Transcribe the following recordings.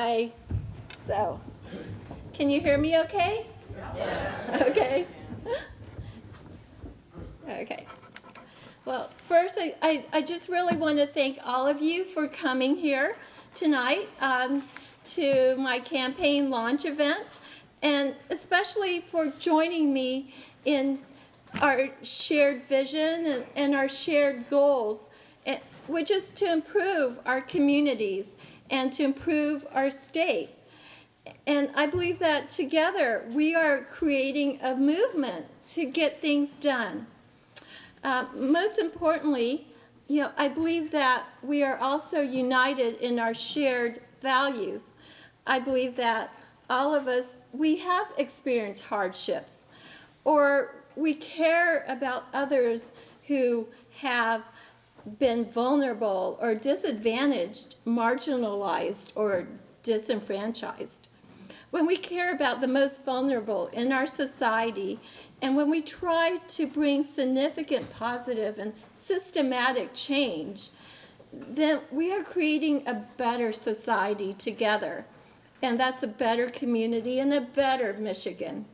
Hi. So, can you hear me okay? Yes. Okay. Okay. Well, first, I just really want to thank all of you for coming here tonight to my campaign launch event, and especially for joining me in our shared vision and our shared goals, which is to improve our communities and to improve our state. And I believe that together we are creating a movement to get things done. Most importantly, I believe that we are also united in our shared values. I believe that all of us, we have experienced hardships, or we care about others who have been vulnerable or disadvantaged, marginalized, or disenfranchised. When we care about the most vulnerable in our society, and when we try to bring significant positive and systematic change, then we are creating a better society together. And that's a better community and a better Michigan.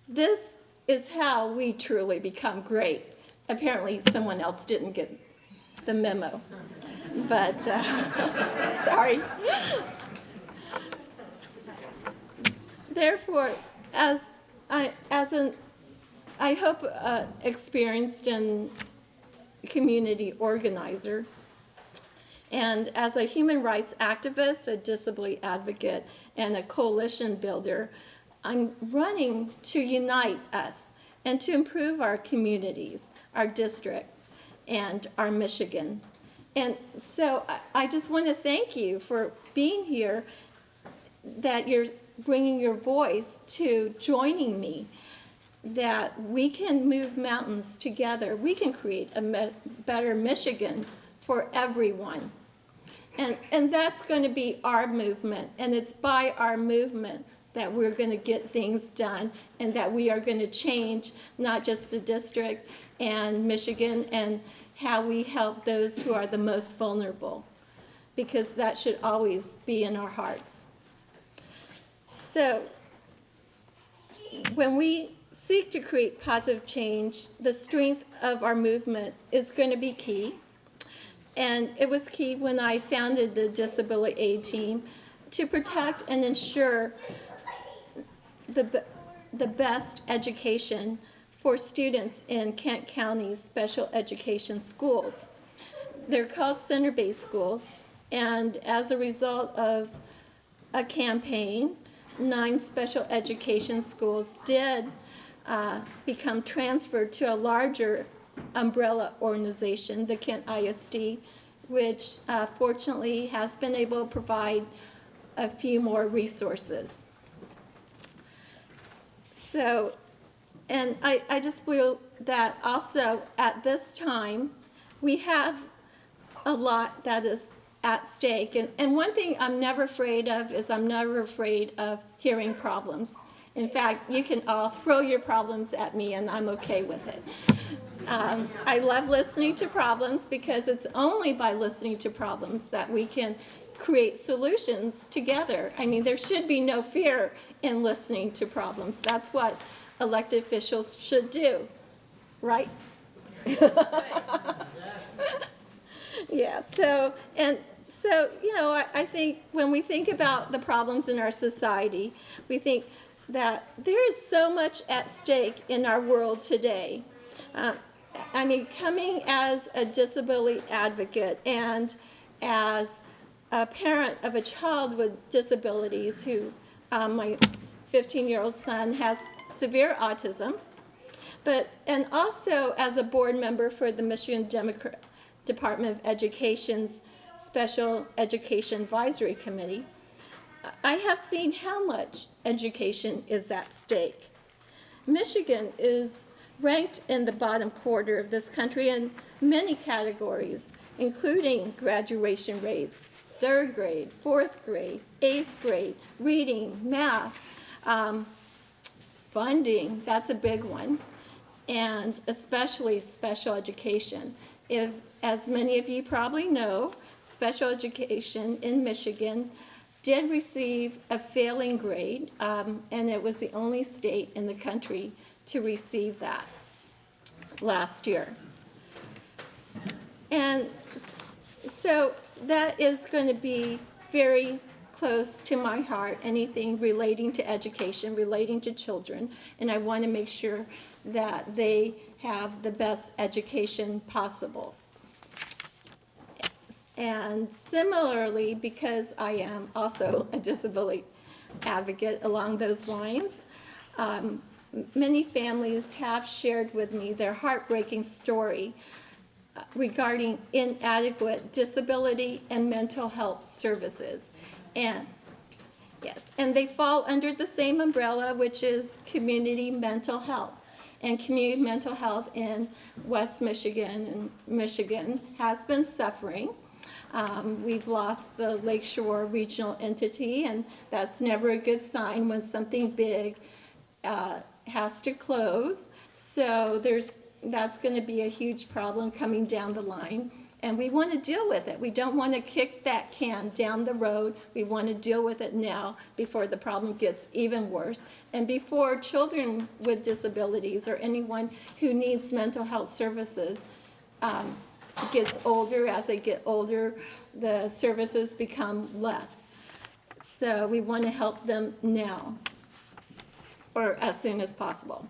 This is how we truly become great. Apparently someone else didn't get the memo, but sorry. Therefore, as an I hope experienced and community organizer, and as a human rights activist, a disability advocate, and a coalition builder, I'm running to unite us and to improve our communities, our district, and our Michigan. And so I just want to thank you for being here, that you're bringing your voice to joining me, that we can move mountains together. We can create a better Michigan for everyone. And that's going to be our movement, and it's by our movement that we're going to get things done, and that we are going to change not just the district and Michigan and how we help those who are the most vulnerable, because that should always be in our hearts. So when we seek to create positive change, the strength of our movement is going to be key. And it was key when I founded the Disability Aid Team to protect and ensure the best education for students in Kent County's special education schools. They're called center-based schools, and as a result of a campaign, 9 special education schools did become transferred to a larger umbrella organization, the Kent ISD, which fortunately has been able to provide a few more resources. So, and I just feel that also at this time, we have a lot that is at stake. And one thing I'm never afraid of is I'm never afraid of hearing problems. In fact, you can all throw your problems at me and I'm okay with it. I love listening to problems, because it's only by listening to problems that we can create solutions together. I mean, there should be no fear in listening to problems. That's what elected officials should do, right? Yeah, so I think when we think about the problems in our society, we think that there is so much at stake in our world today. I mean, coming as a disability advocate and as a parent of a child with disabilities who, my 15-year-old son has severe autism, and also as a board member for the Michigan Department of Education's Special Education Advisory Committee, I have seen how much education is at stake. Michigan is ranked in the bottom quarter of this country in many categories, including graduation rates, 3rd grade, 4th grade, 8th grade, reading, math, funding, that's a big one, and especially special education. As many of you probably know, special education in Michigan did receive a failing grade, and it was the only state in the country to receive that last year. And so that is going to be very close to my heart, anything relating to education, relating to children, and I want to make sure that they have the best education possible. And similarly, because I am also a disability advocate along those lines, many families have shared with me their heartbreaking story regarding inadequate disability and mental health services. And yes, and they fall under the same umbrella, which is community mental health. And community mental health in West Michigan and Michigan has been suffering. We've lost the Lakeshore Regional Entity, and that's never a good sign when something big has to close. So that's going to be a huge problem coming down the line, and we want to deal with it. We don't want to kick that can down the road. We want to deal with it now before the problem gets even worse, and before children with disabilities or anyone who needs mental health services gets older. As they get older, the services become less. So we want to help them now, or as soon as possible.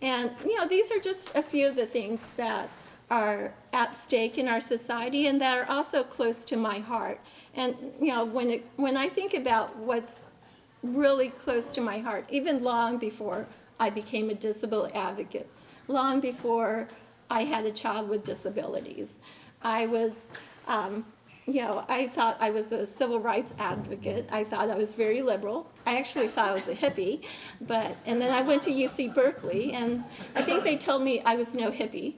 And, these are just a few of the things that are at stake in our society and that are also close to my heart. And, when I think about what's really close to my heart, even long before I became a disability advocate, long before I had a child with disabilities, I was, I thought I was a civil rights advocate. I thought I was very liberal. I actually thought I was a hippie, and then I went to UC Berkeley, and I think they told me I was no hippie.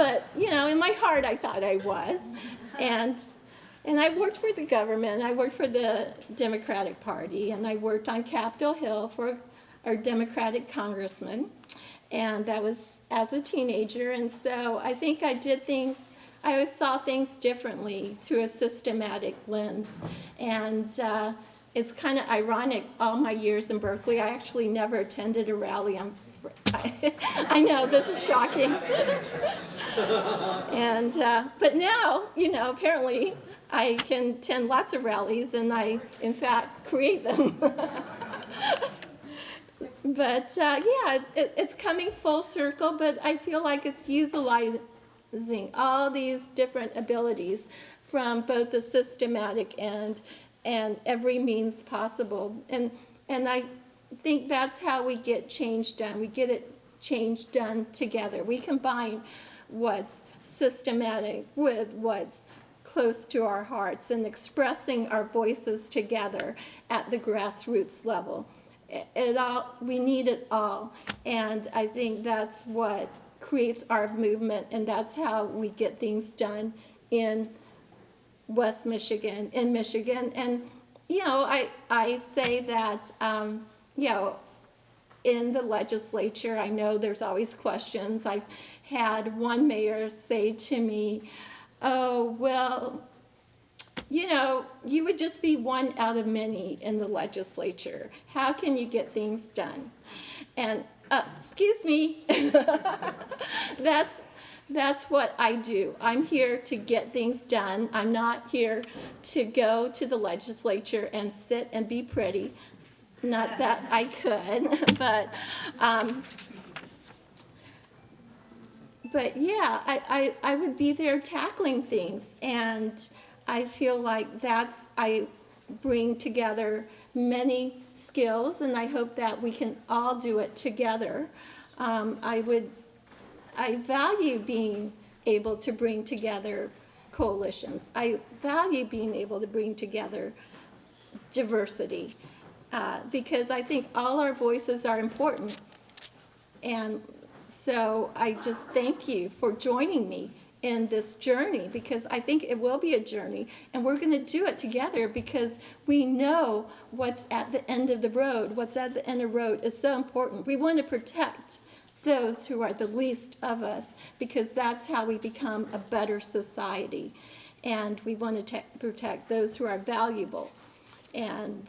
But, in my heart, I thought I was. And I worked for the government. I worked for the Democratic Party, and I worked on Capitol Hill for our Democratic congressman, and that was as a teenager. And so I think I always saw things differently through a systematic lens. And it's kind of ironic, all my years in Berkeley, I actually never attended a rally. I know, this is shocking. And but now, apparently I can attend lots of rallies, and I, in fact, create them. But it's coming full circle, but I feel like it's utilizing all these different abilities from both the systematic and every means possible. And I think that's how we get change done. We get change done together. We combine what's systematic with what's close to our hearts and expressing our voices together at the grassroots level. We need it all, and I think that's what creates our movement, and that's how we get things done in West Michigan, in Michigan. And, I say that, in the legislature, I know there's always questions. I've had one mayor say to me, oh, well, you would just be one out of many in the legislature. How can you get things done? And excuse me, that's what I do. I'm here to get things done. I'm not here to go to the legislature and sit and be pretty. Not that I could, but yeah, I would be there tackling things, and I feel like I bring together many skills, and I hope that we can all do it together. I value being able to bring together coalitions. I value being able to bring together diversity, because I think all our voices are important. And so I just thank you for joining me in this journey, because I think it will be a journey, and we're going to do it together because we know what's at the end of the road. What's at the end of the road is so important. We want to protect those who are the least of us, because that's how we become a better society. and we want to protect those who are valuable. And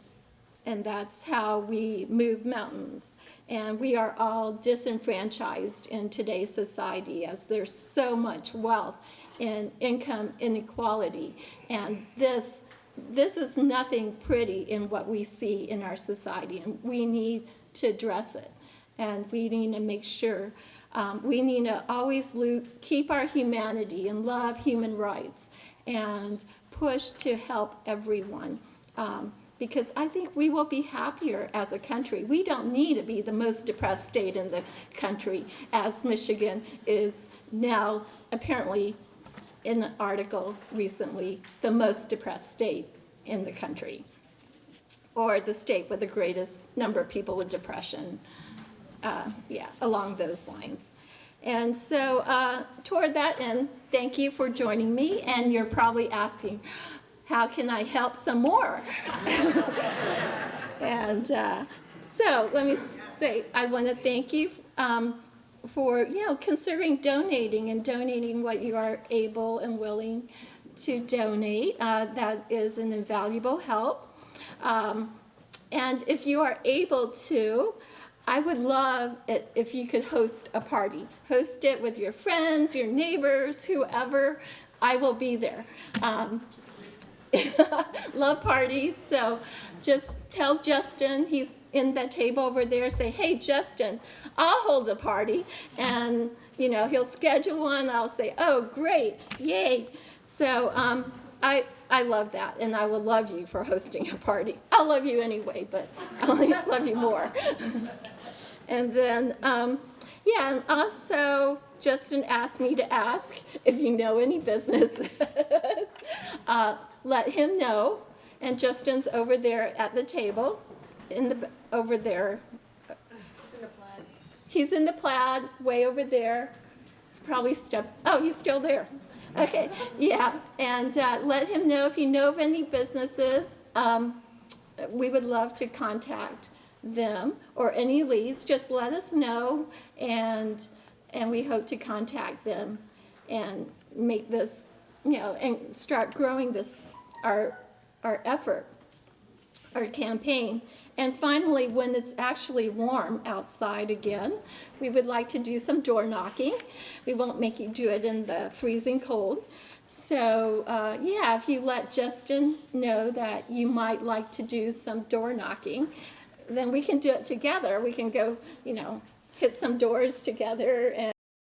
that's how we move mountains. And we are all disenfranchised in today's society, as there's so much wealth and income inequality. And this is nothing pretty in what we see in our society, and we need to address it. And we need to make sure, we need to always keep our humanity and love human rights and push to help everyone. Because I think we will be happier as a country. We don't need to be the most depressed state in the country, as Michigan is now apparently, in an article recently, the most depressed state in the country, or the state with the greatest number of people with depression, along those lines. And so toward that end, thank you for joining me, and you're probably asking, how can I help some more? And so let me say, I want to thank you for considering donating what you are able and willing to donate. That is an invaluable help. And if you are able to, I would love it if you could host a party. Host it with your friends, your neighbors, whoever. I will be there. Love parties, so just tell Justin, he's in that table over there, say, hey Justin, I'll hold a party, and he'll schedule one. I'll say, oh great, yay. So I love that, and I will love you for hosting a party. I'll love you anyway, but I'll love you more. And then and also Justin asked me to ask if you know any businesses. Let him know, and Justin's over there at the table, over there. He's in the plaid. He's in the plaid, way over there. Probably he's still there. Okay, yeah, and let him know if you know of any businesses. We would love to contact them, or any leads. Just let us know, and we hope to contact them and make this, and start growing this, our effort, our campaign. And finally, when it's actually warm outside again, we would like to do some door knocking. We won't make you do it in the freezing cold. So if you let Justin know that you might like to do some door knocking, then we can do it together. We can go, hit some doors together.